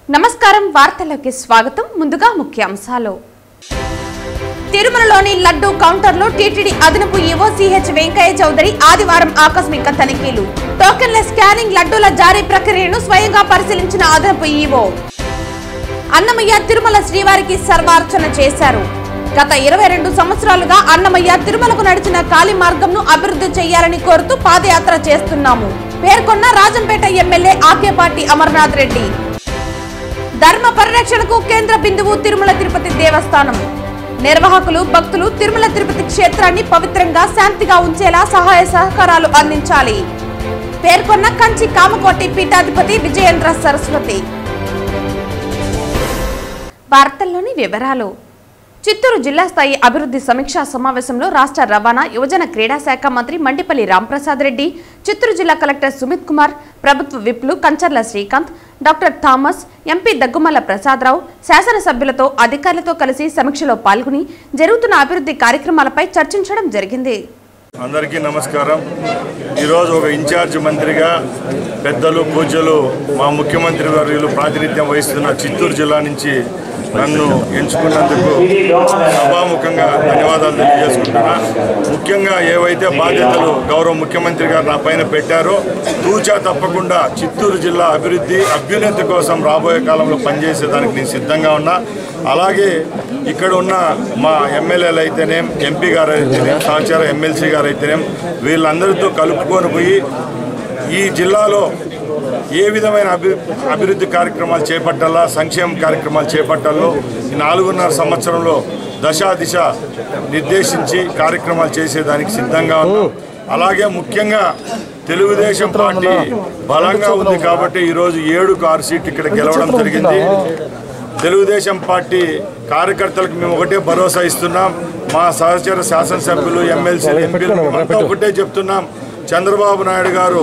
నమస్కారం వార్తలకు స్వాగతం ముందుగా ముఖ్యాంశాలు తిరుమలలోని లడ్డు కౌంటర్లో టీటీడీ అదనపు ఈవో సిహెచ్ వెంకయ్య చౌదరి ఆదివారం ఆకస్మిక తనిఖీలు టోకెన్ల స్కానింగ్ లడ్డూల జారీ ప్రక్రియను స్వయంగా పరిశీలించిన అదనపు ఈవో అన్నమయ్య తిరుమల శ్రీవారికి సర్వార్చన చేశారు గత 22 సంవత్సరాలుగా అన్నమయ్య తిరుమలకు నడిచిన కాలి మార్గంను అభివృద్ధి చేయాలని కోరుతూ పాదయాత్ర చేస్తున్నాము పేర్కొన్న రాజంపేట ఎమ్మెల్యే ఆకేపాటి అమర్నాథ్ రెడ్డి ధర్మ పరిరక్షణకు కేంద్ర బిందువు తిరుమల తిరుపతి దేవస్థానం నిర్వాహకులు భక్తులు తిరుమల తిరుపతి క్షేత్రాన్ని పవిత్రంగా శాంతిగా ఉంచేలా సహాయ సహకారాలు అందించాలి పేర్కొన్న కంచి కామకోటి పీఠాధిపతి విజయేంద్ర సరస్వతి వార్తల్లోని వివరాలు చిత్తూరు జిల్లా స్థాయి అభివృద్ధి సమీక్షా సమావేశంలో రాష్ట్ర రవాణా యువజన క్రీడా శాఖ మంత్రి మండిపల్లి రాంప్రసాద్ రెడ్డి చిత్తూరు జిల్లా కలెక్టర్ సుమిత్ కుమార్ ప్రభుత్వ విప్లు Kancharla Srikanth doctor Thomas MP Daggumalla Prasadarao శాసనసభ్యులతో అధికారులతో కలిసి సమీక్షలో పాల్గొని జరుగుతున్న అభివృద్ధి కార్యక్రమాలపై చర్చించడం జరిగింది అందరికీ నమస్కారం ఈరోజు ఒక ఇన్ఛార్జ్ మంత్రిగా పెద్దలు పూజలు మా ముఖ్యమంత్రి వర్యులు ప్రాతినిధ్యం వహిస్తున్న చిత్తూరు జిల్లా నుంచి నన్ను ఎంచుకున్నందుకు సభాముఖంగా ధన్యవాదాలు తెలియజేసుకుంటున్నా ముఖ్యంగా ఏవైతే బాధ్యతలు గౌరవ ముఖ్యమంత్రి గారు నా పైన పెట్టారో తూచా తప్పకుండా చిత్తూరు జిల్లా అభ్యున్నతి కోసం రాబోయే కాలంలో పనిచేసేదానికి నేను సిద్ధంగా ఉన్నా అలాగే ఇక్కడ ఉన్న మా ఎమ్మెల్యేలు అయితేనేం ఎంపీ గారు అయితేనేం సహచార ఎమ్మెల్సీ గారు అయితేనేం వీళ్ళందరితో కలుపుకొని పోయి ఈ జిల్లాలో ఏ విధమైన అభివృద్ధి కార్యక్రమాలు చేపట్టాలా సంక్షేమ కార్యక్రమాలు చేపట్టాలో ఈ 4.5 సంవత్సరంలో దిశ నిర్దేశించి కార్యక్రమాలు చేసేదానికి సిద్ధంగా ఉన్నాం అలాగే ముఖ్యంగా తెలుగుదేశం పార్టీ బలంగా ఉంది కాబట్టి ఈరోజు 7కు 6 సీట్లు ఇక్కడ గెలవడం జరిగింది తెలుగుదేశం పార్టీ కార్యకర్తలకు మేము ఒకటే భరోసా ఇస్తున్నాం మా సహచర శాసనసభ్యులు ఎమ్మెల్సీలు ఎంపీలు అంతా ఒకటే చెప్తున్నాం చంద్రబాబు నాయుడు గారు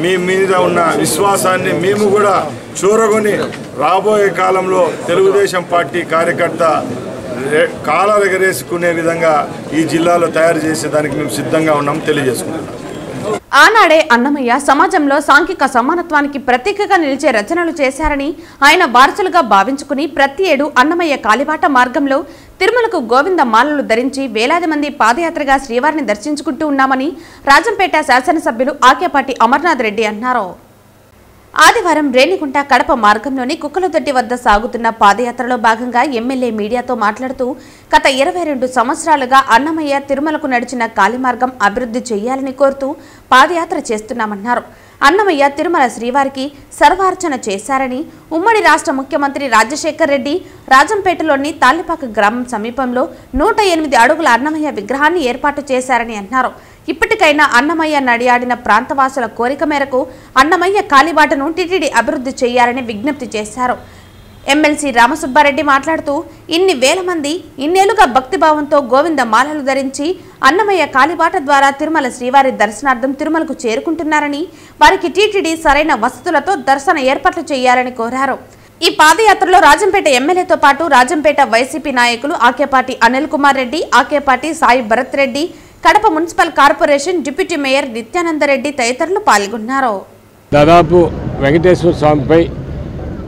మీ మీద ఉన్న విశ్వాసాన్ని మేము కూడా చూరగొని రాబోయే కాలంలో తెలుగుదేశం పార్టీ కార్యకర్త కాలాలు ఎగరేసుకునే విధంగా ఈ జిల్లాలో తయారు చేసేదానికి మేము సిద్ధంగా ఉన్నాం తెలియజేసుకుంటున్నాం ఆనాడే అన్నమయ్య సమాజంలో సాంఘిక సమానత్వానికి ప్రతీకగా నిలిచే రచనలు చేశారని ఆయన వారసులుగా భావించుకుని ప్రతి ఏడు అన్నమయ్య కాలిబాట మార్గంలో తిరుమలకు గోవింద మాలలు ధరించి వేలాది మంది పాదయాత్రగా శ్రీవారిని దర్శించుకుంటూ ఉన్నామని రాజంపేట శాసనసభ్యులు ఆకేపాటి అమర్నాథ్ రెడ్డి అన్నారు ఆదివారం రేణిగుంట కడప మార్గంలోని కుక్కలదొడ్డి వద్ద సాగుతున్న పాదయాత్రలో భాగంగా ఎమ్మెల్యే మీడియాతో మాట్లాడుతూ గత 22 సంవత్సరాలుగా అన్నమయ్య తిరుమలకు నడిచిన కాలిమార్గం అభివృద్ధి చేయాలని కోరుతూ పాదయాత్ర చేస్తున్నామన్నారు అన్నమయ్య తిరుమల శ్రీవారికి సర్వార్చన చేశారని ఉమ్మడి రాష్ట్ర ముఖ్యమంత్రి రాజశేఖర్ రెడ్డి రాజంపేటలోని తాళ్లిపాక గ్రామం సమీపంలో 108 అడుగుల అన్నమయ్య విగ్రహాన్ని ఏర్పాటు చేశారని అన్నారు ఇప్పటికైనా అన్నమయ్య నడియాడిన ప్రాంతవాసుల కోరిక మేరకు అన్నమయ్య కాలిబాటను టీటీడీ అభివృద్ధి చేయాలని విజ్ఞప్తి చేశారు ఎమ్మెల్సీ రామసుబ్బారెడ్డి మాట్లాడుతూ ఇన్ని వేల మంది ఇన్నేళ్లుగా భక్తిభావంతో గోవింద మాలలు ధరించి అన్నమయ్య కాలిబాట ద్వారా తిరుమల శ్రీవారి దర్శనార్థం తిరుమలకు చేరుకుంటున్నారని వారికి టీటీడీ సరైన వసతులతో దర్శన ఏర్పాట్లు చేయాలని కోరారు ఈ పాదయాత్రలో రాజంపేట ఎమ్మెల్యేతో పాటు రాజంపేట వైసీపీ నాయకులు Akepati Anil Kumar Reddy Akepati Sai Bharat Reddy Kadapa municipal corporation deputy mayor Nityananda Reddy తదితరులు పాల్గొన్నారు దాదాపు వెంకటేశ్వర స్వామిపై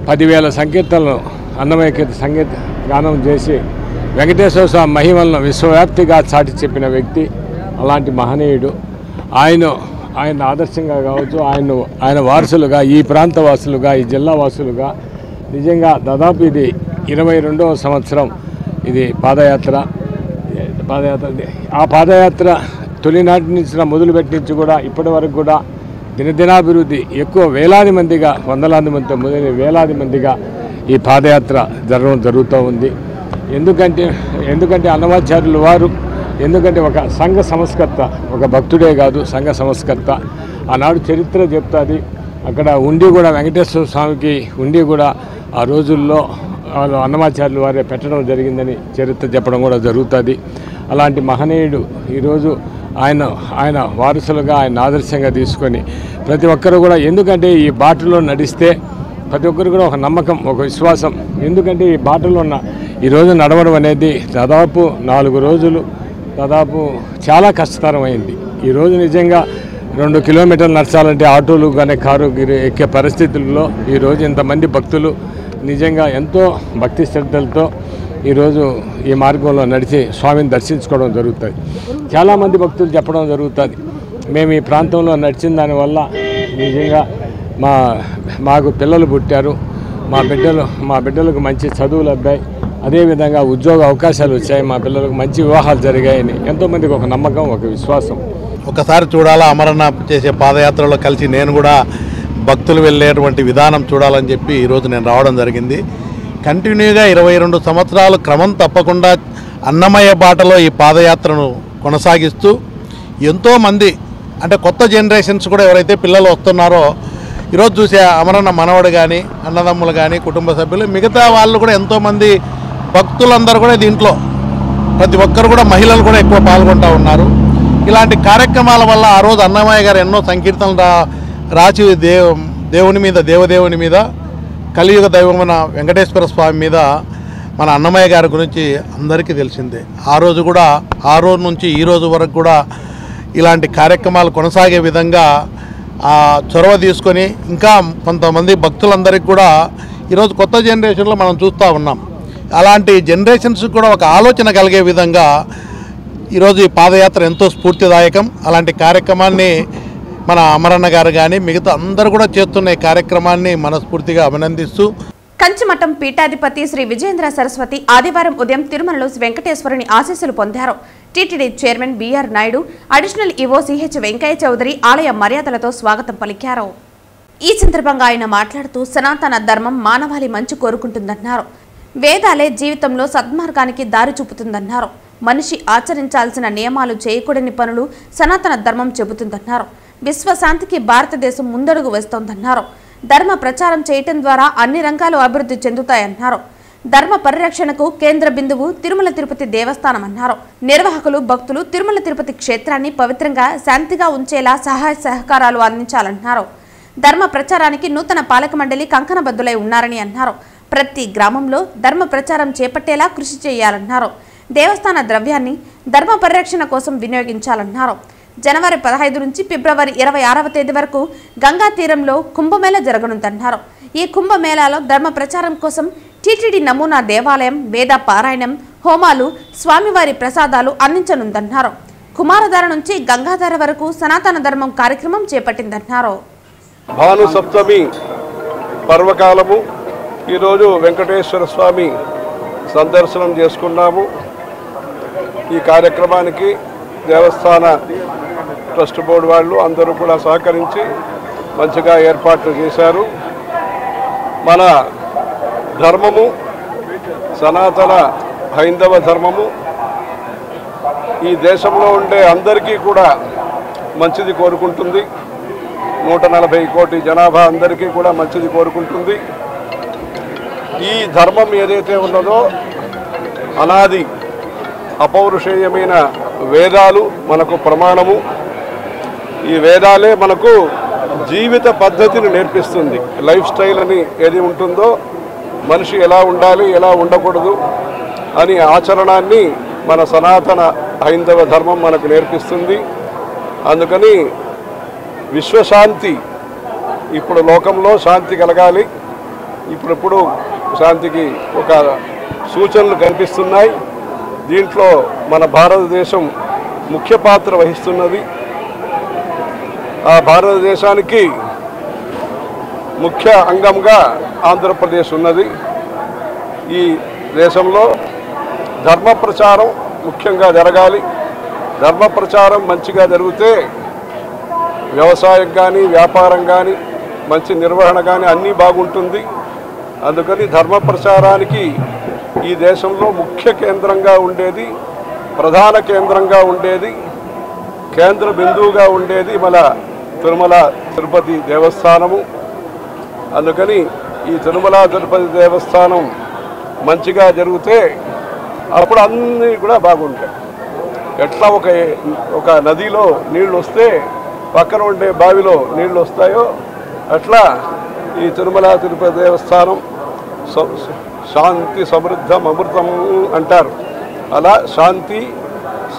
10,000 సంకీర్తనలు అన్నమయ్య సంగీత గానం చేసి వెంకటేశ్వర స్వామి మహిమలను విశ్వవ్యాప్తిగా చాటి చెప్పిన వ్యక్తి అలాంటి మహనీయుడు ఆయన ఆదర్శంగా కావచ్చు ఆయన వారసులుగా ఈ ప్రాంత వాసులుగా ఈ జిల్లా వాసులుగా నిజంగా దాదాపు ఇది 22వ సంవత్సరం ఇది పాదయాత్ర ఆ పాదయాత్ర తొలినాటి నుంచి మొదలుపెట్టి నుంచి కూడా ఇప్పటి వరకు కూడా దినదినాభివృద్ధి ఎక్కువ వేలాది మందిగా వందలాది మందితో మొదలైన వేలాది మందిగా ఈ పాదయాత్ర జరుగుతూ ఉంది ఎందుకంటే అన్నమాచార్యులు వారు ఒక సంఘ సంస్కర్త ఒక భక్తుడే కాదు సంఘ సంస్కర్త ఆనాడు చరిత్ర చెప్తుంది అక్కడ ఉండి కూడా వెంకటేశ్వర స్వామికి ఉండి కూడా ఆ రోజుల్లో వాళ్ళు అన్నమాచార్యులు వారే పెట్టడం జరిగిందని చరిత్ర చెప్పడం కూడా జరుగుతుంది అలాంటి మహనీయుడు ఈరోజు ఆయన వారసులుగా ఆయన ఆదర్శంగా తీసుకొని ప్రతి ఒక్కరు కూడా ఎందుకంటే ఈ బాటలో నడిస్తే ప్రతి ఒక్కరు కూడా ఒక నమ్మకం ఒక విశ్వాసం ఎందుకంటే ఈ బాటలో ఈరోజు నడవడం అనేది దాదాపు 4 రోజులు దాదాపు చాలా కష్టతరమైంది ఈరోజు నిజంగా 2 కిలోమీటర్లు నడచాలంటే ఆటోలు కానీ కారు ఎక్కే పరిస్థితుల్లో ఈరోజు ఇంతమంది భక్తులు నిజంగా ఎంతో భక్తి శ్రద్ధలతో ఈరోజు ఈ మార్గంలో నడిచి స్వామిని దర్శించుకోవడం జరుగుతుంది. చాలామంది భక్తులు చెప్పడం జరుగుతుంది, మేము ఈ ప్రాంతంలో నడిచిన దానివల్ల నిజంగా మాకు పిల్లలు పుట్టారు, మా బిడ్డలకు మంచి చదువులు అబ్బాయి, అదేవిధంగా ఉద్యోగ అవకాశాలు వచ్చాయి, మా పిల్లలకు మంచి వివాహాలు జరిగాయని ఎంతోమందికి ఒక నమ్మకం, ఒక విశ్వాసం. ఒకసారి చూడాలా అమరనాథ్ చేసే పాదయాత్రలో కలిసి నేను కూడా భక్తులు వెళ్ళేటువంటి విధానం చూడాలని చెప్పి ఈరోజు నేను రావడం జరిగింది. కంటిన్యూగా 22 సంవత్సరాలు క్రమం తప్పకుండా అన్నమయ్య బాటలో ఈ పాదయాత్రను కొనసాగిస్తూ ఎంతోమంది అంటే కొత్త జనరేషన్స్ కూడా ఎవరైతే పిల్లలు వస్తున్నారో ఈరోజు చూసే అమరన్న మనవడు కానీ అన్నదమ్ములు కానీ కుటుంబ సభ్యులు మిగతా వాళ్ళు కూడా ఎంతోమంది భక్తులందరూ కూడా దీంట్లో ప్రతి ఒక్కరు కూడా మహిళలు కూడా ఎక్కువ పాల్గొంటూ ఉన్నారు. ఇలాంటి కార్యక్రమాల వల్ల ఆ రోజు అన్నమయ్య గారు ఎన్నో సంకీర్తనలు రాసి దేవుని మీద దేవదేవుని మీద కలియుగ దైవమైన వెంకటేశ్వర స్వామి మీద మన అన్నమయ్య గారి గురించి అందరికీ తెలిసిందే. ఆ రోజు నుంచి ఈ రోజు వరకు కూడా ఇలాంటి కార్యక్రమాలు కొనసాగే విధంగా చొరవ తీసుకొని ఇంకా కొంతమంది భక్తులందరికీ కూడా ఈరోజు కొత్త జనరేషన్లో మనం చూస్తూ ఉన్నాం. అలాంటి జనరేషన్స్ కూడా ఒక ఆలోచన కలిగే విధంగా ఈరోజు ఈ పాదయాత్ర ఎంతో స్ఫూర్తిదాయకం. అలాంటి కార్యక్రమాన్ని మన అమరన్న గారు కానీ మిగతా అందరూ కూడా చేస్తున్న ఈ కార్యక్రమాన్ని మనస్ఫూర్తిగా అభినందిస్తూ కంచిమఠం పీఠాధిపతి శ్రీ విజయేంద్ర సరస్వతి ఆదివారం ఉదయం తిరుమలలో వెంకటేశ్వరుని ఆశీస్సులు పొందారు. TTD chairman BR Naidu, additional EO CH Venkaiah Chowdary ఆలయ మర్యాదలతో స్వాగతం పలికారు. ఈ సందర్భంగా ఆయన మాట్లాడుతూ సనాతన ధర్మం మానవాళి మంచి కోరుకుంటుందన్నారు. వేదాలే జీవితంలో సద్మార్గానికి దారి చూపుతుందన్నారు. మనిషి ఆచరించాల్సిన నియమాలు చేయకూడని పనులు సనాతన ధర్మం చెబుతుందన్నారు. విశ్వశాంతికి భారతదేశం ముందడుగు వేస్తోందన్నారు. ధర్మ ప్రచారం చేయటం ద్వారా అన్ని రంగాలు అభివృద్ధి చెందుతాయన్నారు. ధర్మ పరిరక్షణకు కేంద్ర బిందువు తిరుమల తిరుపతి దేవస్థానం అన్నారు. నిర్వాహకులు భక్తులు తిరుమల తిరుపతి క్షేత్రాన్ని పవిత్రంగా శాంతిగా ఉంచేలా సహాయ సహకారాలు అందించాలన్నారు. ధర్మ ప్రచారానికి నూతన పాలక మండలి కంకణబద్దులై ఉన్నారని అన్నారు. ప్రతి గ్రామంలో ధర్మ ప్రచారం చేపట్టేలా కృషి చేయాలన్నారు. దేవస్థాన ద్రవ్యాన్ని ధర్మ పరిరక్షణ కోసం వినియోగించాలన్నారు. జనవరి 15 నుంచి ఫిబ్రవరి 26వ తేదీ వరకు గంగా తీరంలో కుంభమేళ జరగనుందన్నారు. ఈ కుంభమేళాలో ధర్మ ప్రచారం కోసం టీటీడీ నమూనా దేవాలయం, వేద పారాయణం, హోమాలు, స్వామివారి ప్రసాదాలు అందించనుందన్నారు. కుమారధార నుంచి గంగాధార వరకు సనాతన ధర్మం కార్యక్రమం చేపట్టిందన్నారు. భాను సప్తమి పర్వకాలము ఈరోజు వెంకటేశ్వర స్వామి సందర్శనం చేసుకున్నాము. ఈ కార్యక్రమానికి దేవస్థాన ట్రస్ట్ బోర్డు వాళ్ళు అందరూ కూడా సహకరించి మంచిగా ఏర్పాట్లు చేశారు. మన ధర్మము సనాతన హైందవ ధర్మము ఈ దేశంలో ఉండే అందరికీ కూడా మంచిది కోరుకుంటుంది. 140 కోటి జనాభా అందరికీ కూడా మంచిది కోరుకుంటుంది. ఈ ధర్మం ఏదైతే ఉన్నదో అనాది అపౌరుషేయమైన వేదాలు మనకు ప్రమాణము. ఈ వేదాలే మనకు జీవిత పద్ధతిని నేర్పిస్తుంది. లైఫ్ స్టైల్ అని ఏది ఉంటుందో మనిషి ఎలా ఉండాలి, ఎలా ఉండకూడదు అని ఆచరణాన్ని మన సనాతన హైందవ ధర్మం మనకు నేర్పిస్తుంది. అందుకని విశ్వశాంతి, ఇప్పుడు లోకంలో శాంతి కలగాలి. ఇప్పుడిప్పుడు శాంతికి ఒక సూచనలు కనిపిస్తున్నాయి. దీంట్లో మన భారతదేశం ముఖ్య పాత్ర వహిస్తున్నది. ఆ భారతదేశానికి ముఖ్య అంగంగా ఆంధ్రప్రదేశ్ ఉన్నది. ఈ దేశంలో ధర్మ ప్రచారం ముఖ్యంగా జరగాలి. ధర్మ ప్రచారం మంచిగా జరిగితే వ్యవసాయం కానీ, వ్యాపారం కానీ, మంచి నిర్వహణ కానీ అన్నీ బాగుంటుంది. అందుకని ధర్మ ప్రచారానికి ఈ దేశంలో ముఖ్య కేంద్రంగా ఉండేది, ప్రధాన కేంద్రంగా ఉండేది, కేంద్ర బిందువుగా ఉండేది మన తిరుమల తిరుపతి దేవస్థానము. అందుకని ఈ తిరుమల తిరుపతి దేవస్థానం మంచిగా జరిగితే అప్పుడు అన్నీ కూడా బాగుంటాయి. ఎట్లా ఒక నదిలో నీళ్ళు వస్తే పక్కన ఉండే బావిలో నీళ్ళు వస్తాయో అట్లా ఈ తిరుమల తిరుపతి దేవస్థానం శాంతి సమృద్ధం అమృతం అంటారు. అలా శాంతి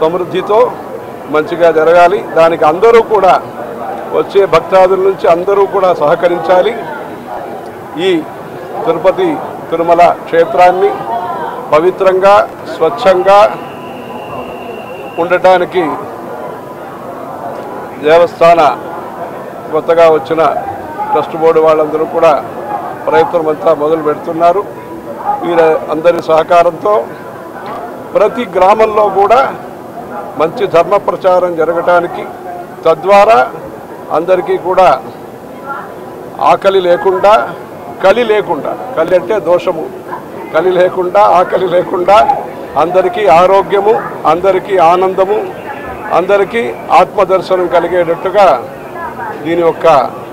సమృద్ధితో మంచిగా జరగాలి. దానికి అందరూ కూడా వచ్చే భక్తాదుల నుంచి అందరూ కూడా సహకరించాలి. ఈ తిరుపతి తిరుమల క్షేత్రాన్ని పవిత్రంగా స్వచ్ఛంగా ఉండటానికి దేవస్థాన కొత్తగా వచ్చిన ట్రస్ట్ బోర్డు వాళ్ళందరూ కూడా ప్రయత్నం అంతా మొదలు పెడుతున్నారు. వీరందరి సహకారంతో ప్రతి గ్రామంలో కూడా మంచి ధర్మ ప్రచారం జరగటానికి, తద్వారా అందరికీ కూడా ఆకలి లేకుండా, కలి లేకుండా, కలి అంటే దోషము, కలి లేకుండా, ఆకలి లేకుండా అందరికీ ఆరోగ్యము, అందరికీ ఆనందము, అందరికీ ఆత్మదర్శనం కలిగేటట్టుగా దీని యొక్క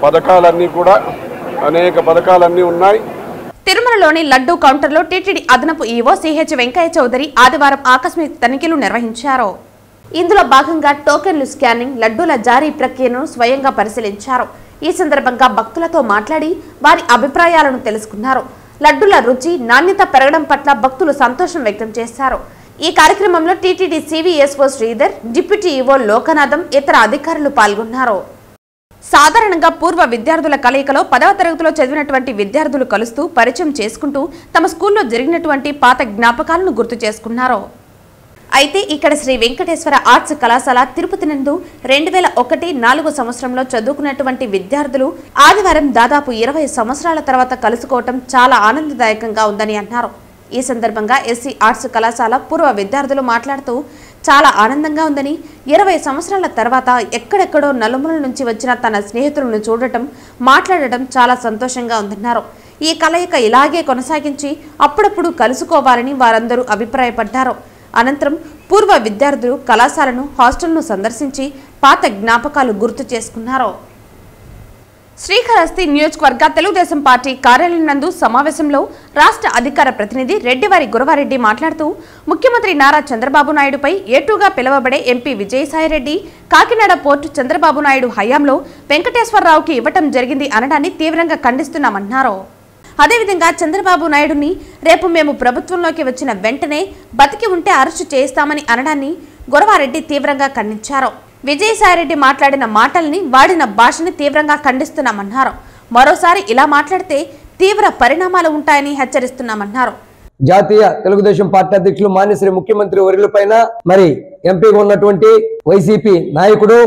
పథకాలన్నీ కూడా అనేక పథకాలన్నీ ఉన్నాయి. తిరుమలలోని లడ్డూ కౌంటర్లో టీటీడీ అదనపు ఈవో సిహెచ్ వెంకయ్య చౌదరి ఆదివారం ఆకస్మిక తనిఖీలు నిర్వహించారు. ఇందులో భాగంగా టోకెన్లు స్కానింగ్, లడ్డూల జారీ ప్రక్రియను స్వయంగా పరిశీలించారు. ఈ సందర్భంగా భక్తులతో మాట్లాడి వారి అభిప్రాయాలను తెలుసుకున్నారు. లడ్డూల రుచి, నాణ్యత పెరగడం పట్ల భక్తులు సంతోషం వ్యక్తం చేశారు. ఈ కార్యక్రమంలో TTD CVSO Sridhar, deputy EO Lokanatham, ఇతర అధికారులు పాల్గొన్నారు. సాధారణంగా పూర్వ విద్యార్థుల కలయికలో 10వ తరగతిలో చదివినటువంటి విద్యార్థులు కలుస్తూ పరిచయం చేసుకుంటూ తమ స్కూల్లో జరిగినటువంటి పాత జ్ఞాపకాలను గుర్తు చేసుకున్నారు. అయితే ఇక్కడ శ్రీ వెంకటేశ్వర ఆర్ట్స్ కళాశాల తిరుపతి నందు 2001-4 సంవత్సరంలో చదువుకున్నటువంటి విద్యార్థులు ఆదివారం దాదాపు 20 సంవత్సరాల తర్వాత కలుసుకోవటం చాలా ఆనందదాయకంగా ఉందని అన్నారు. ఈ సందర్భంగా ఎస్సీ ఆర్ట్స్ కళాశాల పూర్వ విద్యార్థులు మాట్లాడుతూ చాలా ఆనందంగా ఉందని, 20 సంవత్సరాల తర్వాత ఎక్కడెక్కడో నలుమూలల నుంచి వచ్చిన తన స్నేహితులను చూడటం, మాట్లాడటం చాలా సంతోషంగా ఉందన్నారు. ఈ కలయిక ఇలాగే కొనసాగించి అప్పుడప్పుడు కలుసుకోవాలని వారందరూ అభిప్రాయపడ్డారు. అనంతరం పూర్వ విద్యార్థులు కళాశాలను, హాస్టల్ను సందర్శించి పాత జ్ఞాపకాలు గుర్తు చేసుకున్నారు. శ్రీకాళహస్తి నియోజకవర్గ తెలుగుదేశం పార్టీ కార్యాలయం నందు సమావేశంలో రాష్ట్ర అధికార ప్రతినిధి రెడ్డివారి గురవారెడ్డి మాట్లాడుతూ ముఖ్యమంత్రి నారా చంద్రబాబు నాయుడుపై ఏటూగా పిలువబడే ఎంపీ విజయసాయిరెడ్డి కాకినాడ పోర్టు చంద్రబాబు నాయుడు హయాంలో వెంకటేశ్వరరావుకి ఇవ్వటం జరిగింది అనడాన్ని తీవ్రంగా ఖండిస్తున్నామన్నారు. అదేవిధంగా చంద్రబాబు నాయుడుని రేపు మేము ప్రభుత్వంలోకి వచ్చిన వెంటనే బతికి ఉంటే అరెస్టు చేస్తామని అనడాన్ని గురవారెడ్డి తీవ్రంగా ఖండించారు. విజయసాయిరెడ్డి మాట్లాడిన మాటల్ని, వాడిన భాషని తీవ్రంగా ఖండిస్తున్నామన్నారు. మరోసారి ఇలా మాట్లాడితే తీవ్ర పరిణామాలు ఉంటాయని హెచ్చరిస్తున్నామన్నారు. జాతీయ తెలుగుదేశం పార్టీ అధ్యక్షులు మాన్యశ్రీ ముఖ్యమంత్రి వర్యులపైన మరి ఎంపీగా ఉన్నటువంటి వైసీపీ నాయకుడు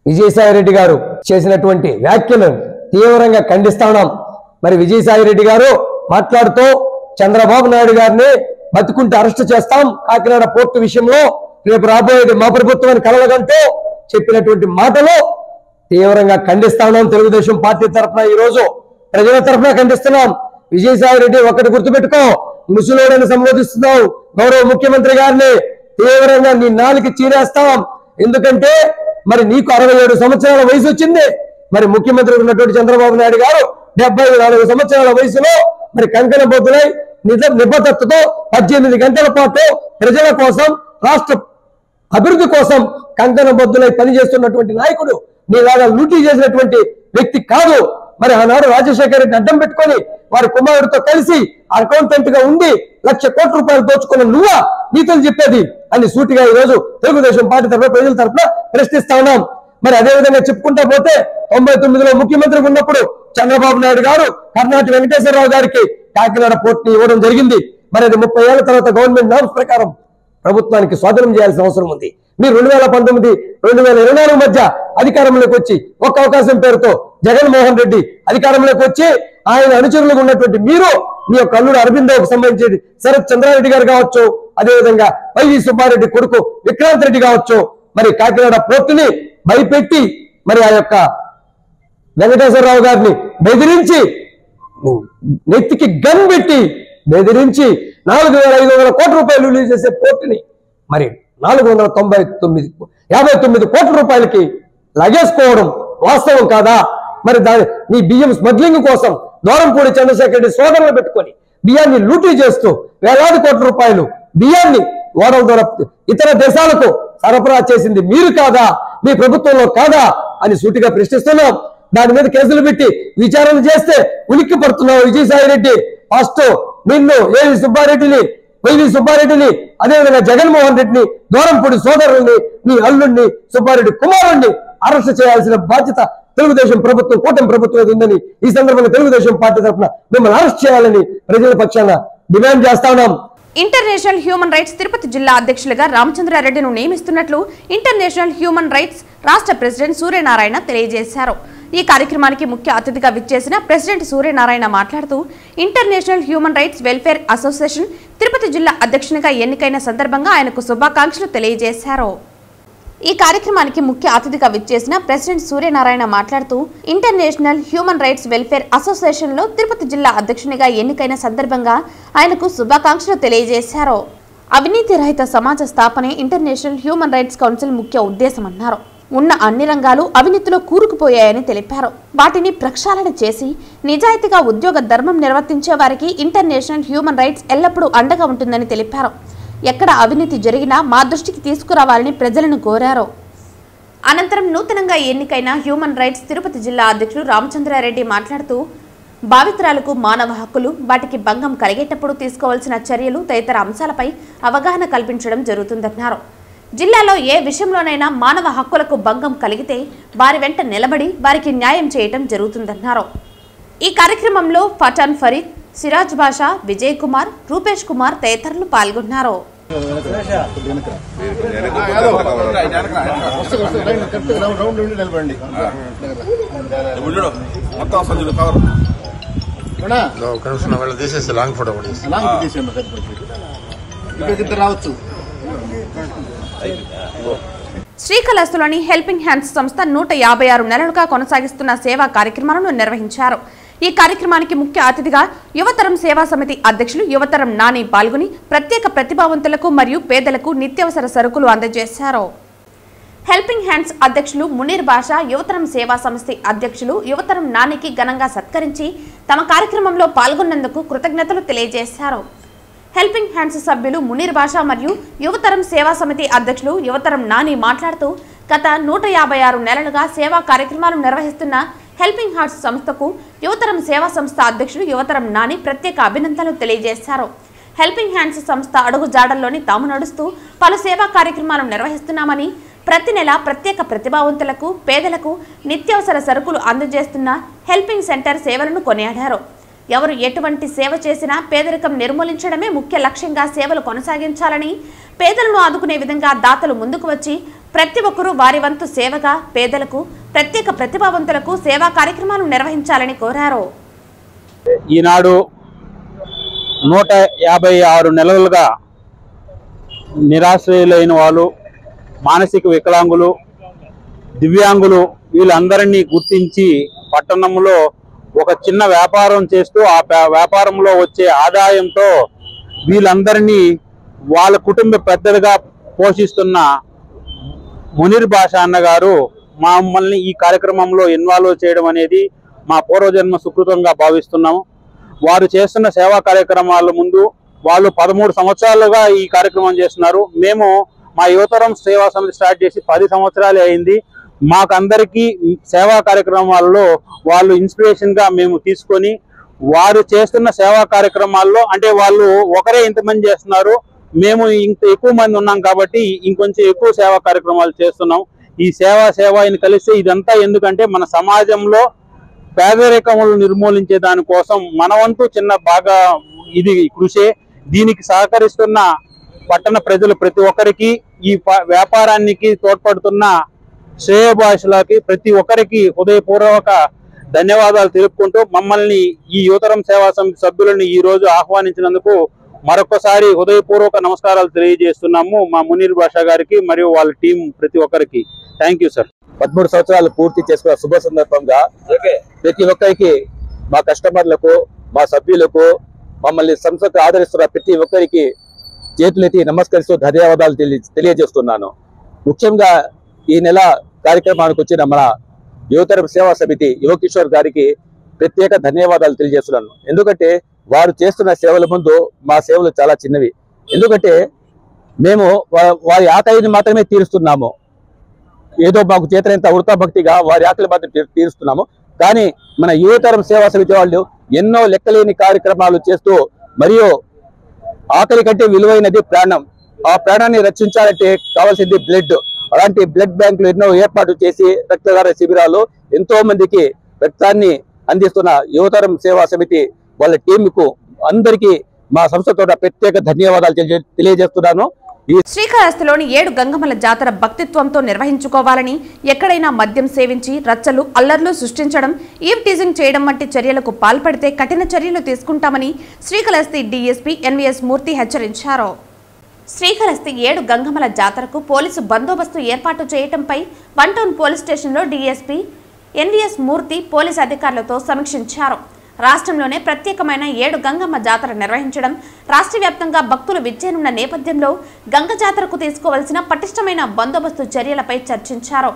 విజయసాయిరెడ్డి గారు చేసినటువంటి వ్యాఖ్యలను తీవ్రంగా ఖండిస్తున్నాం. మరి విజయసాయిరెడ్డి గారు మాట్లాడుతూ చంద్రబాబు నాయుడు గారిని బతుకుంటే అరెస్టు చేస్తాం, కాకినాడ పోర్టు విషయంలో రేపు రాబోయేది మా ప్రభుత్వాన్ని కలవగంటూ చెప్పినటువంటి మాటలు తీవ్రంగా ఖండిస్తున్నాం. తెలుగుదేశం పార్టీ తరఫున ఈ రోజు ప్రజల తరఫున ఖండిస్తున్నాం. విజయసాయిరెడ్డి ఒకటి గుర్తుపెట్టుకో, ముసలోడని సంబోధిస్తున్నావు గౌరవ ముఖ్యమంత్రి గారిని, తీవ్రంగా నీ నాలుగు చీరేస్తాం. ఎందుకంటే మరి నీకు 67 సంవత్సరాల వయసు వచ్చింది. మరి ముఖ్యమంత్రి ఉన్నటువంటి చంద్రబాబు నాయుడు గారు 74 సంవత్సరాల వయసులో మరి కంకణ బొద్దులై నిబద్ధతతో 18 గంటల పాటు ప్రజల కోసం, రాష్ట్ర అభివృద్ధి కోసం కంకణ బొద్దులై పనిచేస్తున్నటువంటి నాయకుడు నీలాగా లూటీ చేసినటువంటి వ్యక్తి కాదు. మరి ఆనాడు రాజశేఖర రెడ్డి అడ్డం పెట్టుకొని వారి కుమారుడితో కలిసి అకౌంటెంట్ గా ఉండి 1,00,000 కోట్ల రూపాయలు దోచుకున్న నువ్వా నీతులు చెప్పేది అని సూటిగా ఈ రోజు తెలుగుదేశం పార్టీ తరఫున ప్రజల తరఫున ప్రశ్నిస్తా ఉన్నాం. మరి అదేవిధంగా చెప్పుకుంటా పోతే 99లో ముఖ్యమంత్రి ఉన్నప్పుడు చంద్రబాబు నాయుడు గారు కర్ణాటక వెంకటేశ్వరరావు గారికి కాకినాడ పోర్టుని ఇవ్వడం జరిగింది. మరి అది 30 ఏళ్ల తర్వాత గవర్నమెంట్ నామ్స్ ప్రకారం ప్రభుత్వానికి స్వాధీనం చేయాల్సిన అవసరం ఉంది. మీరు 2019, 2024 మధ్య అధికారంలోకి వచ్చి ఒక్క అవకాశం పేరుతో జగన్మోహన్ రెడ్డి అధికారంలోకి వచ్చి ఆయన అనుచరులుగా ఉన్నటువంటి మీరు మీ యొక్క అల్లుడు అరవిందోకు సంబంధించి శరత్ చంద్రారెడ్డి గారు కావచ్చు, అదేవిధంగా వైవి సుబ్బారెడ్డి కొడుకు విక్రాంత్ రెడ్డి కావచ్చు, మరి కాకినాడ పోర్టుని భయపెట్టి మరి ఆ యొక్క వెంకటేశ్వరరావు గారిని బెదిరించి నెత్తికి గన్ పెట్టి బెదిరించి 4,500 కోట్ల రూపాయలు రిలీజ్ చేసే పోర్టుని మరి 459 కోట్ల రూపాయలకి లగేసుకోవడం వాస్తవం కాదా? మరి నీ బియ్యం స్మగ్లింగ్ కోసం దూరంపూడి చంద్రశేఖర్ రెడ్డి సోదరులు పెట్టుకొని బియ్యాన్ని లూటీ చేస్తూ వేలాది కోట్ల రూపాయలు బియ్యాన్ని ఓడల ద్వారా ఇతర దేశాలకు సరఫరా చేసింది మీరు కాదా? మీ ప్రభుత్వంలో కాదా అని సూటిగా ప్రశ్నిస్తున్నాం. దాని మీద కేసులు పెట్టి విచారణ చేస్తే ఉలిక్కి పడుతున్నావు విజయసాయిరెడ్డి. ఫస్ట్ నిన్ను వైవి సుబ్బారెడ్డిని అదేవిధంగా జగన్మోహన్ రెడ్డిని, దూరంపూడి సోదరుల్ని, నీ అల్లుడిని, సుబ్బారెడ్డి కుమారుణ్ణి అరెస్ట్ చేయాల్సిన బాధ్యత తెలుగుదేశం ప్రభుత్వం కూటమి ప్రభుత్వం ఉందని ఈ సందర్భంగా తెలుగుదేశం పార్టీ తరఫున మిమ్మల్ని అరెస్ట్ చేయాలని ప్రజల పక్షాన డిమాండ్ చేస్తా ఉన్నాం. ఇంటర్నేషనల్ హ్యూమన్ రైట్స్ తిరుపతి జిల్లా అధ్యక్షులుగా రామచంద్రారెడ్డిను నియమిస్తున్నట్లు ఇంటర్నేషనల్ హ్యూమన్ రైట్స్ రాష్ట్ర ప్రెసిడెంట్ సూర్యనారాయణ తెలియజేశారు. ఈ కార్యక్రమానికి ముఖ్య అతిథిగా విచ్చేసిన ప్రెసిడెంట్ సూర్యనారాయణ మాట్లాడుతూ international human rights welfare association Tirupati జిల్లా అధ్యక్షునిగా ఎన్నికైన సందర్భంగా ఆయనకు శుభాకాంక్షలు తెలియజేశారు. ఈ కార్యక్రమానికి ముఖ్య అతిథిగా విచ్చేసిన ప్రెసిడెంట్ సూర్యనారాయణ మాట్లాడుతూ international human rights welfare association లో తిరుపతి జిల్లా అధ్యక్షునిగా ఎన్నికైన సందర్భంగా ఆయనకు శుభాకాంక్షలు తెలియజేశారు. అవినీతి రహిత సమాజ స్థాపనే ఇంటర్నేషనల్ హ్యూమన్ రైట్స్ కౌన్సిల్ ముఖ్య ఉద్దేశమన్నారు. ఉన్న అన్ని రంగాలు అవినీతిలో కూరుకుపోయాయని తెలిపారు. వాటిని ప్రక్షాళన చేసి నిజాయితీగా ఉద్యోగ ధర్మం నిర్వర్తించే వారికి ఇంటర్నేషనల్ హ్యూమన్ రైట్స్ ఎల్లప్పుడూ అండగా ఉంటుందని తెలిపారు. ఎక్కడ అవినీతి జరిగినా మా దృష్టికి తీసుకురావాలని ప్రజలను కోరారు. అనంతరం నూతనంగా ఎన్నికైన హ్యూమన్ రైట్స్ తిరుపతి జిల్లా అధ్యక్షుడు రామచంద్రారెడ్డి మాట్లాడుతూ భావితరాలకు మానవ హక్కులు, వాటికి భంగం కలిగేటప్పుడు తీసుకోవాల్సిన చర్యలు తదితర అంశాలపై అవగాహన కల్పించడం జరుగుతుందన్నారు. జిల్లాలో ఏ విషయంలోనైనా మానవ హక్కులకు భంగం కలిగితే వారి వెంట నిలబడి వారికి న్యాయం చేయటం జరుగుతుందన్నారు. ఈ కార్యక్రమంలో పఠాన్ ఫరీద్, సిరాజ్ బాషా, విజయ్ కుమార్, రూపేష్ కుమార్ తదితరులు పాల్గొన్నారు. శ్రీకాళహస్తిలోని హెల్పింగ్ హ్యాండ్స్ సంస్థ 156 నెలలుగా కొనసాగిస్తున్న సేవా కార్యక్రమాలను నిర్వహించారు. ఈ కార్యక్రమానికి ముఖ్య అతిథిగా యువతరం సేవా సమితి అధ్యక్షులు యువతరం నాని పాల్గొని ప్రత్యేక ప్రతిభావంతులకు మరియు పేదలకు నిత్యావసర సరుకులు అందజేశారు. హెల్పింగ్ హ్యాండ్స్ అధ్యక్షులు మునీర్ బాషా యువతరం సేవా సంస్థ అధ్యక్షులు యువతరం నానికి ఘనంగా సత్కరించి తమ కార్యక్రమంలో పాల్గొన్నందుకు కృతజ్ఞతలు తెలియజేశారు. హెల్పింగ్ హ్యాండ్స్ సభ్యులు మునీర్ బాషా మరియు యువతరం సేవా సమితి అధ్యక్షులు యువతరం నాని మాట్లాడుతూ గత 156 నెలలుగా సేవా కార్యక్రమాలు నిర్వహిస్తున్న హెల్పింగ్ హ్యాండ్స్ సంస్థకు యువతరం సేవా సంస్థ అధ్యక్షులు యువతరం నాని ప్రత్యేక అభినందనలు తెలియజేశారు. హెల్పింగ్ హ్యాండ్స్ సంస్థ అడుగు జాడల్లోని తాము నడుస్తూ పలు సేవా కార్యక్రమాలు నిర్వహిస్తున్నామని, ప్రతి నెల ప్రత్యేక ప్రతిభావంతులకు, పేదలకు నిత్యావసర సరుకులు అందజేస్తున్న హెల్పింగ్ సెంటర్ సేవలను కొనియాడారు. ఎవరు ఎటువంటి సేవ చేసినా పేదరికం నిర్మూలించడమే ముఖ్య లక్ష్యంగా సేవలు కొనసాగించాలని, పేదలను ఆదుకునే విధంగా దాతలు ముందుకు వచ్చి ప్రతి ఒక్కరూ వారి వంతు సేవగా పేదలకు, ప్రత్యేక ప్రతిభావంతులకు సేవా కార్యక్రమాలు నిర్వహించాలని కోరారు. ఈనాడు 156 నెలలుగా నిరాశ్రయులైన వాళ్ళు, మానసిక వికలాంగులు, దివ్యాంగులు వీళ్ళందరినీ గుర్తించి పట్టణంలో ఒక చిన్న వ్యాపారం చేస్తూ ఆ వ్యాపారంలో వచ్చే ఆదాయంతో వీళ్ళందరినీ వాళ్ళ కుటుంబ పెద్దలుగా పోషిస్తున్న మునీర్ బాషా అన్న గారు మమ్మల్ని ఈ కార్యక్రమంలో ఇన్వాల్వ్ చేయడం అనేది మా పూర్వజన్మ సుకృతంగా భావిస్తున్నాము. వారు చేస్తున్న సేవా కార్యక్రమాల ముందు వాళ్ళు 13 సంవత్సరాలుగా ఈ కార్యక్రమం చేస్తున్నారు. మేము మా యువతరం సేవా సమితి స్టార్ట్ చేసి 10 సంవత్సరాలే అయింది. మాకందరికీ సేవా కార్యక్రమాల్లో వాళ్ళు ఇన్స్పిరేషన్ గా మేము తీసుకొని వారు చేస్తున్న సేవా కార్యక్రమాల్లో అంటే వాళ్ళు ఒకరే ఇంతమంది చేస్తున్నారు, మేము ఇంత ఎక్కువ మంది ఉన్నాం కాబట్టి ఇంకొంచెం ఎక్కువ సేవా కార్యక్రమాలు చేస్తున్నాం. ఈ సేవని కలిస్తే ఇదంతా ఎందుకంటే మన సమాజంలో పేదరికములు నిర్మూలించే దానికోసం మన వంతు చిన్న బాగా ఇది కృషే. దీనికి సహకరిస్తున్న పట్టణ ప్రజలు ప్రతి ఒక్కరికి, ఈ వ్యాపారానికి తోడ్పడుతున్న శ్రేయోభిలాషులకి ప్రతి ఒక్కరికి హృదయపూర్వక ధన్యవాదాలు తెలుపుకుంటూ మమ్మల్ని ఈ యువతరం సేవా సమితి సభ్యులను ఈ రోజు ఆహ్వానించినందుకు మరొకసారి హృదయపూర్వక నమస్కారాలు తెలియజేస్తున్నాము మా మునీర్ బాషా గారికి మరియు వాళ్ళ టీం ప్రతి ఒక్కరికి. Thank you sir. 13 సంవత్సరాలు పూర్తి చేసుకున్న శుభ సందర్భంగా ప్రతి ఒక్కరికి, మా కస్టమర్లకు, మా సభ్యులకు, మమ్మల్ని సంస్థకు ఆదరిస్తున్న ప్రతి ఒక్కరికి చేతులెత్తి నమస్కరిస్తూ ధన్యవాదాలు తెలియజేస్తున్నాను. ముఖ్యంగా ఈ నెల కార్యక్రమానికి వచ్చిన మన యువతరం సేవా సమితి యువకిషోర్ గారికి ప్రత్యేక ధన్యవాదాలు తెలియజేస్తున్నాను. ఎందుకంటే వారు చేస్తున్న సేవల ముందు మా సేవలు చాలా చిన్నవి. ఎందుకంటే మేము వారి ఆకలిని మాత్రమే తీరుస్తున్నాము, ఏదో మాకు చేతనంత వృతాభక్తిగా వారి ఆకలి మాత్రం తీరుస్తున్నాము. కానీ మన యువతరం సేవా సమితి వాళ్ళు ఎన్నో లెక్కలేని కార్యక్రమాలు చేస్తూ, మరియు ఆకలి కంటే విలువైనది ప్రాణం, ఆ ప్రాణాన్ని రక్షించాలంటే కావాల్సింది బ్లడ్. అలాంటి బ్లడ్ బ్యాంకులు ఎన్నో ఏర్పాటు చేసి రక్తదాన శిబిరాలు ఎంతో మందికి రక్తాన్ని అందిస్తున్న యువతరం సేవా సమితి వాళ్ళ టీంకు అందరికీ మా సంస్థతో ప్రత్యేక ధన్యవాదాలు తెలియజేస్తున్నాను. శ్రీకాళహస్తిలోని 7 గంగమ్మల జాతర భక్తిత్వంతో నిర్వహించుకోవాలని, ఎక్కడైనా మద్యం సేవించి రచ్చలు అల్లర్లు సృష్టించడం, ఈవ్ టీజింగ్ చేయడం వంటి చర్యలకు పాల్పడితే కఠిన చర్యలు తీసుకుంటామని శ్రీకాళహస్తి డీఎస్పీ ఎన్వీఎస్ మూర్తి హెచ్చరించారు. శ్రీకాళహస్తి 7 గంగమ్మల జాతరకు పోలీసు బందోబస్తు ఏర్పాటు చేయడంపై 1 టౌన్ పోలీస్ స్టేషన్లో డీఎస్పీ ఎన్వీఎస్ మూర్తి పోలీసు అధికారులతో సమీక్షించారు. రాష్ట్రంలోనే ప్రత్యేకమైన 7 గంగమ్మ జాతర నిర్వహించడం, రాష్ట్ర వ్యాప్తంగా భక్తులు విచ్చేనున్న నేపథ్యంలో గంగ జాతరకు తీసుకోవాల్సిన పటిష్టమైన బందోబస్తు చర్యలపై చర్చించారు.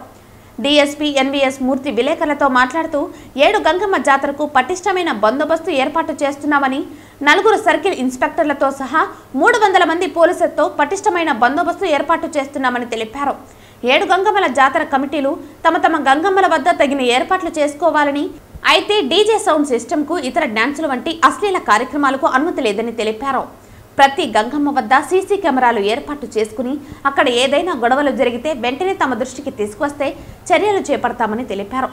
డీఎస్పీ ఎన్వీఎస్ మూర్తి విలేకరులతో మాట్లాడుతూ 7 గంగమ్మ జాతరకు పటిష్టమైన బందోబస్తు ఏర్పాటు చేస్తున్నామని, 4 సర్కిల్ ఇన్స్పెక్టర్లతో సహా 300 మంది పోలీసులతో పటిష్టమైన బందోబస్తు ఏర్పాటు చేస్తున్నామని తెలిపారు. 7 గంగమ్మల జాతర కమిటీలు తమ గంగమ్మల వద్ద తగిన ఏర్పాట్లు చేసుకోవాలని, అయితే డీజే సౌండ్ సిస్టమ్కు, ఇతర డాన్సుల వంటి అశ్లీల కార్యక్రమాలకు అనుమతి లేదని తెలిపారు. ప్రతి గంగమ్మ వద్ద సీసీ కెమెరాలు ఏర్పాటు చేసుకుని అక్కడ ఏదైనా గొడవలు జరిగితే వెంటనే తమ దృష్టికి తీసుకువస్తే చర్యలు చేపడతామని తెలిపారు.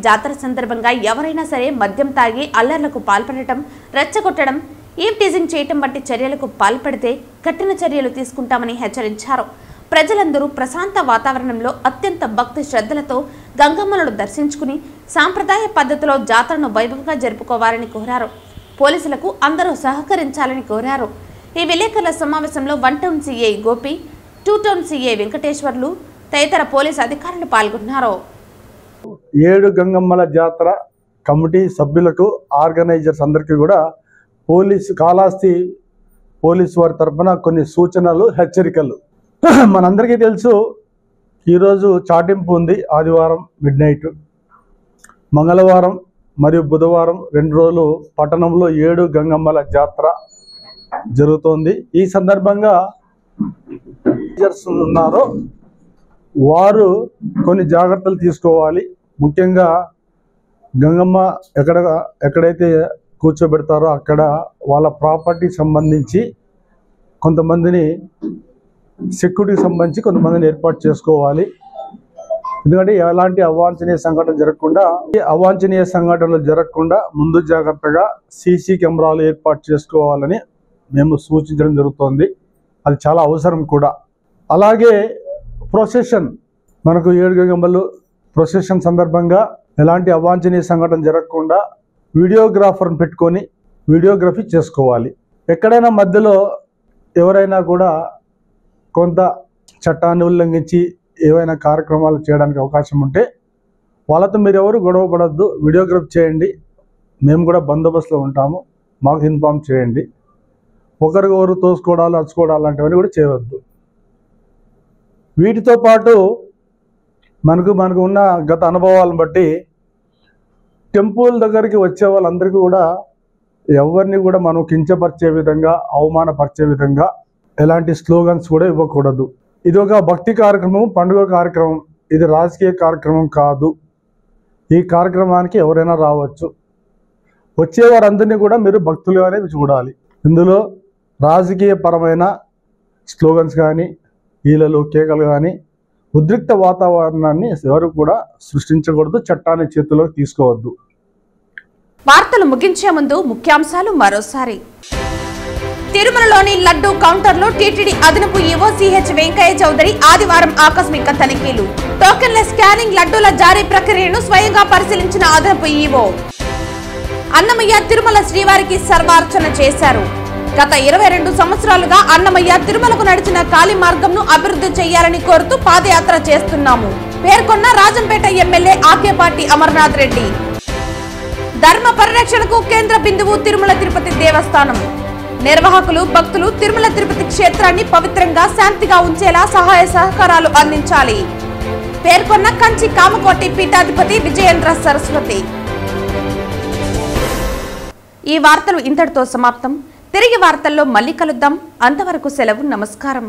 జాతర సందర్భంగా ఎవరైనా సరే మద్యం తాగి అల్లర్లకు పాల్పడటం, రెచ్చగొట్టడం, ఈవ్ టీజింగ్ చేయటం వంటి చర్యలకు పాల్పడితే కఠిన చర్యలు తీసుకుంటామని హెచ్చరించారు. ప్రజలందరూ ప్రశాంత వాతావరణంలో అత్యంత భక్తి శ్రద్ధలతో గంగమ్మలను దర్శించుకుని సాంప్రదాయ పద్ధతిలో జాతరను వైభవంగా జరుపుకోవాలని కోరారు. పోలీసులకు అందరూ సహకరించాలని కోరారు. ఈ విలేకరుల సమావేశంలో 1 town CI Gopi, 2 town CI Venkateswarlu తదితర పోలీసు అధికారులు పాల్గొన్నారు. 7 గంగమ్మల జాతర కమిటీ సభ్యులకు, ఆర్గనైజర్స్ అందరికీ కూడా కాళహస్తి పోలీసు వారి తరఫున కొన్ని సూచనలు, హెచ్చరికలు. మనందరికీ తెలుసు, ఈరోజు చాటింపు ఉంది. ఆదివారం మిడ్నైట్, మంగళవారం మరియు బుధవారం 2 రోజులు పట్టణంలో 7 గంగమ్మల జాతర జరుగుతోంది. ఈ సందర్భంగా ఉన్నారో వారు కొన్ని జాగ్రత్తలు తీసుకోవాలి. ముఖ్యంగా గంగమ్మ ఎక్కడైతే కూర్చోబెడతారో అక్కడ వాళ్ళ ప్రాపర్టీ సంబంధించి కొంతమందిని, సెక్యూరిటీకి సంబంధించి కొంతమందిని ఏర్పాటు చేసుకోవాలి. ఎందుకంటే ఎలాంటి అవాంఛనీయ సంఘటనలు జరగకుండా ముందు జాగ్రత్తగా సీసీ కెమెరాలు ఏర్పాటు చేసుకోవాలని మేము సూచించడం జరుగుతోంది. అది చాలా అవసరం కూడా. అలాగే ప్రొసెషన్, మనకు 7 గంగమ్మలు ప్రొసెషన్ సందర్భంగా ఎలాంటి అవాంఛనీయ సంఘటన జరగకుండా వీడియోగ్రాఫర్ని పెట్టుకొని వీడియోగ్రఫీ చేసుకోవాలి. ఎక్కడైనా మధ్యలో ఎవరైనా కూడా కొంత చట్టాన్ని ఉల్లంఘించి ఏవైనా కార్యక్రమాలు చేయడానికి అవకాశం ఉంటే వాళ్ళతో మీరు ఎవరు గొడవ పడద్దు, వీడియోగ్రఫీ చేయండి, మేము కూడా బందోబస్తులో ఉంటాము, మాకు ఇన్ఫామ్ చేయండి. ఒకరికొకరు తోసుకోవడాలు, అచ్చుకోవడాలు లాంటివన్నీ కూడా చేయవద్దు. వీటితో పాటు మనకు ఉన్న గత అనుభవాలను బట్టి టెంపుల్ దగ్గరికి వచ్చే వాళ్ళందరికీ కూడా ఎవరిని కూడా మనం కించపరిచే విధంగా, అవమానపరిచే విధంగా ఎలాంటి స్లోగన్స్ కూడా ఇవ్వకూడదు. ఇది ఒక భక్తి కార్యక్రమం, పండుగ కార్యక్రమం, ఇది రాజకీయ కార్యక్రమం కాదు. ఈ కార్యక్రమానికి ఎవరైనా రావచ్చు. వచ్చేవారందరినీ కూడా మీరు భక్తులుగానే చూడాలి. ఇందులో రాజకీయ పరమైన స్లోగన్స్ కానీ, ఈలలు, కేకలు కానీ, ఉద్రిక్త వాతావరణాన్ని ఎవరు కూడా సృష్టించకూడదు, చట్టాన్ని చేతిలోకి తీసుకోవద్దు. వార్తలు ముగించే ముందు ముఖ్యాంశాలు మరోసారి. తిరుమలలోని లడ్డూ కౌంటర్లో టీటీడీ అదనపు ఈవో సిహెచ్ వెంకయ్య చౌదరి ఆదివారం ఆకస్మిక తనిఖీలు. టోకెన్ల స్కానింగ్, లడ్డూల జారీ ప్రక్రియను స్వయంగా పరిశీలించిన అదనపు ఈవో. అన్నమయ్య తిరుమల శ్రీవారికి సర్వార్చన చేశారు. గత 22 సంవత్సరాలుగా అన్నమయ్య తిరుమలకు నడిచిన కాలి మార్గంను అభివృద్ధి చేయాలని కోరుతూ పాదయాత్ర చేస్తున్నాము పేర్కొన్న రాజంపేట ఎమ్మెల్యే ఆకేపాటి అమర్నాథ్ రెడ్డి. ధర్మ పరిరక్షణకు కేంద్ర బిందువు తిరుమల తిరుపతి దేవస్థానం. నిర్వాహకులు, భక్తులు తిరుమల తిరుపతి క్షేత్రాన్ని పవిత్రంగా, శాంతిగా ఉంచేలా సహాయ సహకారాలు అందించాలి పేర్కొన్న కంచి కామకోటి పీఠాధిపతి విజయేంద్ర సరస్వతి. ఈ వార్తలు ఇంతటితో సమాప్తం. తిరిగి వార్తల్లో మళ్ళీ కలుద్దాం. అంతవరకు సెలవు. నమస్కారం.